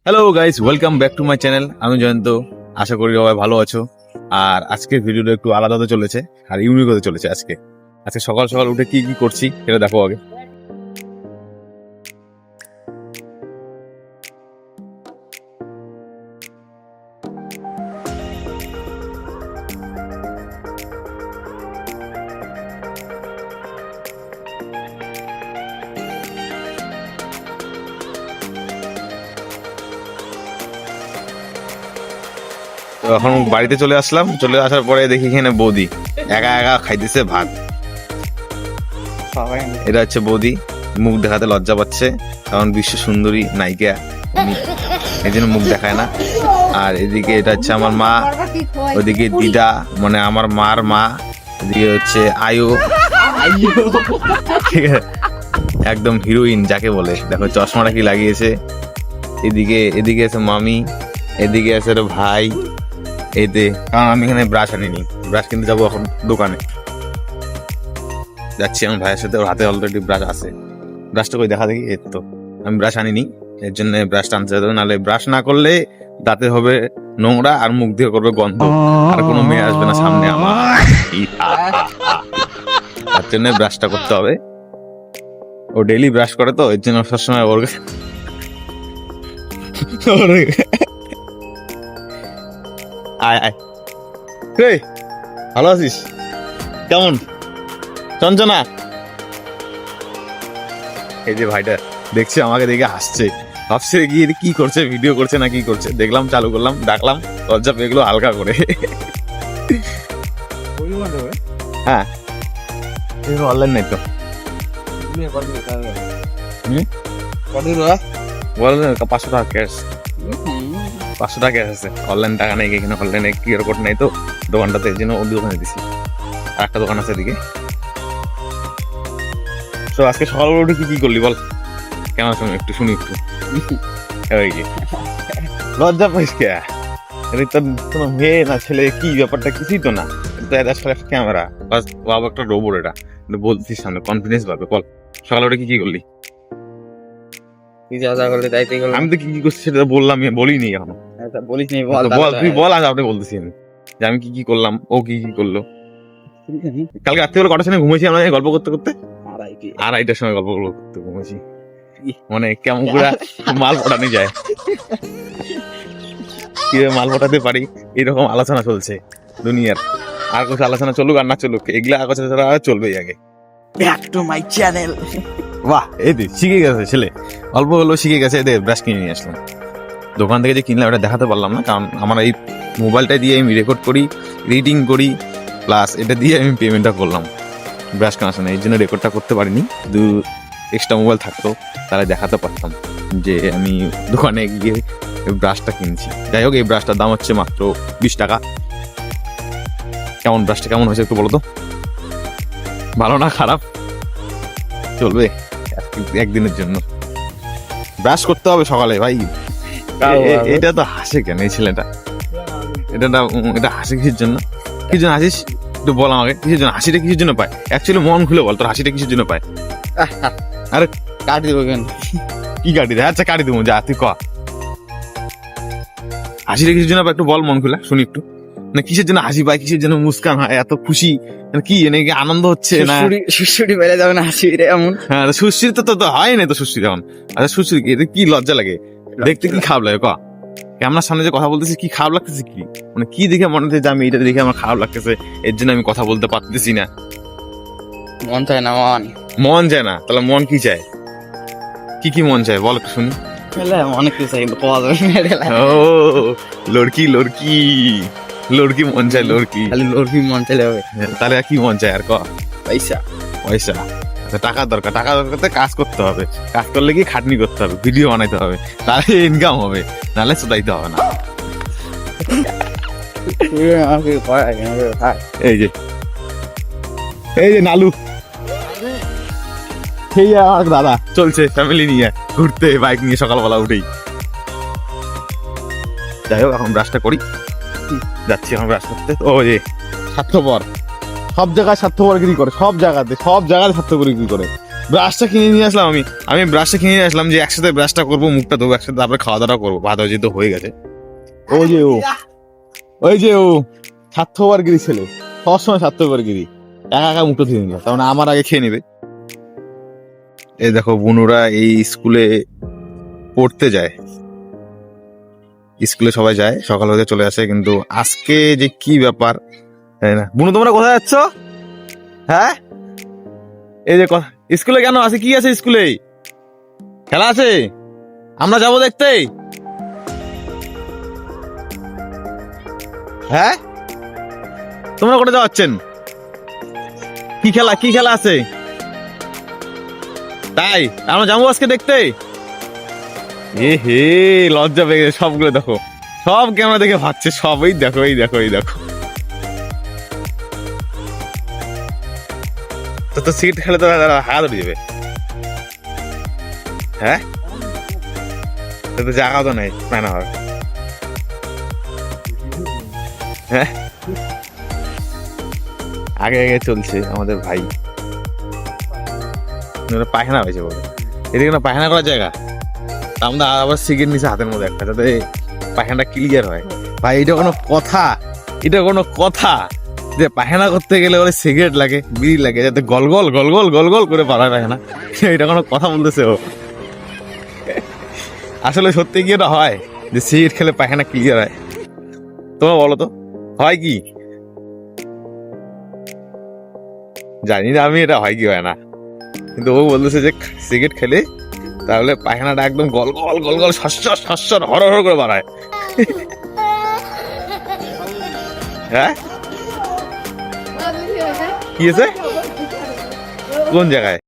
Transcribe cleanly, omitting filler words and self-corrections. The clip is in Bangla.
Hello guys, welcome back to my channel. আমি জয়ন্ত, আশা করি সবাই ভালো আছো। আর আজকের ভিডিওটা একটু আলাদা হতে চলেছে আর ইউনিক হতে চলেছে। আজকে সকাল সকাল উঠে কি কি করছি সেটা দেখো আগে। তো এখন বাড়িতে চলে আসলাম, চলে আসার পরে দেখি এখানে বৌদি একা একা খাইতেছে ভাত। এটা হচ্ছে বৌদি, মুখ দেখাতে লজ্জা পাচ্ছে কারণ বিশ্ব সুন্দরী নায়িকা উনি, এই জন্য মুখ দেখায় না। আর এদিকে এটা হচ্ছে আমার মা, ওদিকে দিদা মানে আমার মার মা, এদিকে হচ্ছে আয়ু, ঠিক আছে, একদম হিরোইন যাকে বলে। দেখো চশমাটা কি লাগিয়েছে। এদিকে আছে মামি, এদিকে আছে ভাই। এতে কারণ আমি এখানে ব্রাশ আনিনি, ব্রাশ কিনতে যাবো এখন দোকানে। যাচ্ছি আমার ভাইয়ের সাথে, ওর হাতে অলরেডি ব্রাশ আছে। ব্রাশটা কই দেখা দেখি, এর তো আমি ব্রাশ আনিনি, এর জন্য ব্রাশটা আনতে হবে। নাহলে ব্রাশ না করলে দাঁতে হবে নোংরা আর মুখ দিয়ে করবে গন্ধ, আর কোনো মেয়ে আসবে না সামনে আমার। তার জন্য ব্রাশটা করতে হবে। ও ডেইলি ব্রাশ করে তো, এর জন্য সবসময় ওর আয় আয় রে, ভালো আছিস? কেমন চঞ্চনা? এই যে ভাইটা দেখছে আমাকে দেখে হাসছে, ভাবছে গিয়ে কি করছে, ভিডিও করছে না কি করছে। দেখলাম, চালু করলাম, ডাকলাম, লজ্জা পেয়ে গেলো হালকা করে। হ্যাঁ অনলাইন নাই তো, বল 500 টাকা ক্যাশ, 500 টাকা ক্যাশ আছে। অনলাইন টাকা নেই এখানে, অনলাইনে কিউআর কোড নেই তো দোকানটাতে, এই জন্য ওর দোকানে দিছি। আর একটা দোকান আছে এদিকে। তো আজকে সকালবেলা উঠে কি কি করলি বল, কেমন শুনি একটু, শুনি একটু। লজ্জা পাইস কে? কোনো মেয়ে না ছেলে, কি ব্যাপারটা কিছুই তো না। ক্যামেরা বাস, বাবা একটা রোবট, এটা বলছিস সামনে কনফিডেন্স পাবে। বল সকালে উঠে কি কি করলি? আমি তো কি কি করছি সেটা বললাম, বলিনি এখনো। বলিস নি, বল তুই বল, আজ আপনি বলতেছি আমি যে আমি কি কি করলাম, ও কি কি করলো। কালকে রাত্রিবেলা কটার সময় ঘুমেছি আমরা গল্প করতে করতে? 2:30টার সময় গল্প করতে ঘুমেছি। মানে কেমন করে মাল পটানো যায়, কিভাবে মাল পটাতে পারি, এরকম আলোচনা চলছে দুনিয়ার। আর কিছু আলোচনা চলুক আর না চলুক, এগুলা আলোচনা চলবেই আগে। Back to my channel. বাহ, এই দে শিখে গেছে ছেলে, অল্প হলেও শিখে গেছে। এদের ব্রাশ কিনে নিয়ে আসলাম দোকান থেকে, যে কিনলাম এটা দেখাতে পারলাম না কারণ আমার এই মোবাইলটা দিয়ে আমি রেকর্ড করি, রিডিং করি, প্লাস এটা দিয়ে আমি পেমেন্টটা করলাম। ব্রাশ কানেকশন এই জন্য রেকর্ডটা করতে পারিনি। এক্সট্রা মোবাইল থাকতো তাহলে দেখাতে পারতাম যে আমি দোকানে গিয়ে ব্রাশটা কিনছি। যাই হোক, এই ব্রাশটার দাম হচ্ছে মাত্র 20 টাকা। কেমন ব্রাশটা কেমন হয়েছে একটু বলো তো? ভালো না খারাপ? চলবে একদিনের জন্য। ব্রাশ করতে হবে সকালে ভাই। এটা তো হাসে কেন এই ছেলেটা? এটা হাসে কিসের জন্য? কি জন্য হাসিস একটু বল আমাকে, কিসের জন্য হাসিটা, কিসের জন্য পায়? অ্যাকচুয়ালি মন খুলে বল, তোর হাসিটা কিসের জন্য পায়? আরে কাটি দেবো কেন? কি কাটি দেয়? আচ্ছা কাটি দেবো, যা তুই ক। হাসিটা কিসের জন্য পায় একটু বল মন খুলে, শুনি একটু। না কিসের জন্য হাসি পায়, কিসের জন্য মুস্কান হয়, এত খুশি কি নাকি আনন্দ হচ্ছে না? সুশ্রুটি বেড়ে যাবে না হাসি এমন? হ্যাঁ সুশ্রী তো হয় না তো, সুশ্রী যেমন। আচ্ছা সুশ্রী কি লজ্জা লাগে দেখতে, কি খারাপ লাগে ক? ক্যামেরার সামনে যে কথা বলতেছি কি খারাপ লাগতেছে? কি মানে কি দেখে মনে হচ্ছে যে আমি এটা দেখে আমার খারাপ লাগতেছে, এর জন্য আমি কথা বলতে পারতেছি না? মন চায় না, মন চায় না? তাহলে মন কি চায়? কি মন চায় বল একটু শুনি। অনেক কিছু চাই, ও লড়কি লড়কি লড়কি মন চায়, লড়কি খালি লড়কি মন চাইলে হবে। তাহলে আর কি মন চায় আর ক? পয়সা। পয়সা, টাকা দরকার। টাকা দরকার কাজ করতে হবে, কাজ করলে কি খাটনি করতে হবে, ভিডিও বানাইতে হবে, তাহলে ইনকাম হবে, নাহলে চোদাইতে হবে না। এই যে নালু, সেই আমার দাদা চলছে ফ্যামিলি নিয়ে ঘুরতে, বাইক নিয়ে সকালবেলা উঠেই। যাই হোক এখন ব্রাশটা করি, যাচ্ছি এখন ব্রাশ করতে। ও যে স্বার্থপর, সব জায়গায় স্বার্থপরগিরি করে, সব জায়গাতে স্বার্থপরগিরি করে। ব্রাশটা কিনে নিয়ে আসলাম আমি ব্রাশটা কিনে নিয়ে আসলাম যে একসাথে ব্রাশটা করবো, মুখটা ধোবো একসাথে, তারপরে খাওয়া দাওয়া করবো। ভাত যেহেতু হয়ে গেছে। ওই যে ও স্বার্থপরগিরি ছেলে, সবসময় স্বার্থপরগিরি, একা একা মুখটা ধুয়ে নিল, তার মানে আমার আগে খেয়ে নেবে। এই দেখো বুনুরা এই স্কুলে পড়তে যায়, স্কুলে সবাই যায়, সকাল হতে চলে আসে, কিন্তু আজকে যে কি ব্যাপার তাই না। বুনু তোমরা কোথায় যাচ্ছ? হ্যাঁ, এই যে স্কুলে কেন আছে, কি আছে স্কুলে? খেলা আছে, আমরা যাবো দেখতে। হ্যাঁ, তোমরা কোথায় যাচ্ছেন? কি খেলা আছে? তাই আমরা যাবো আজকে দেখতে। এ হে, লজ্জা পেয়ে গেছে, সবগুলো দেখো, সব ক্যামেরা দেখে ভাবছে, সবই দেখো, এই দেখো, এই দেখো। তো সিট খেলে তো হাত উঠে যাবে। হ্যাঁ, তো জায়গা তো নেই না হয়। হ্যাঁ, আগে আগে চলছে আমাদের ভাই, পায়খানা হয়েছে বলে, এদিকে না পায়খানা করার জায়গা, আমরা আবার সিগারেট নিচে হাতের মধ্যে একটা, যাতে পায়খানাটা ক্লিয়ার হয়। ভাই এটা কোনো কথা? এটা কোনো কথা যে পায়খানা করতে গেলে ওরে সিগারেট লাগে, বিড়ি লাগে, যাতে গল গল গল গল গল গল করে পাড়ায় পায়খানা? এটা কোনো কথা বলতেছে ও? আসলে সত্যি কি এটা হয় যে সিগারেট খেলে পায়খানা ক্লিয়ার হয়? তোমরা বলো তো, হয় কি? জানি না আমি এটা হয় কি হয় না, কিন্তু ও বলতেছে যে সিগারেট খেলে তাহলে পায়খানাটা একদম গল গল গল গল সস্বর সস্বর হর হর করে বাড়ায়। হ্যাঁ, কি আছে? কোন জায়গায়?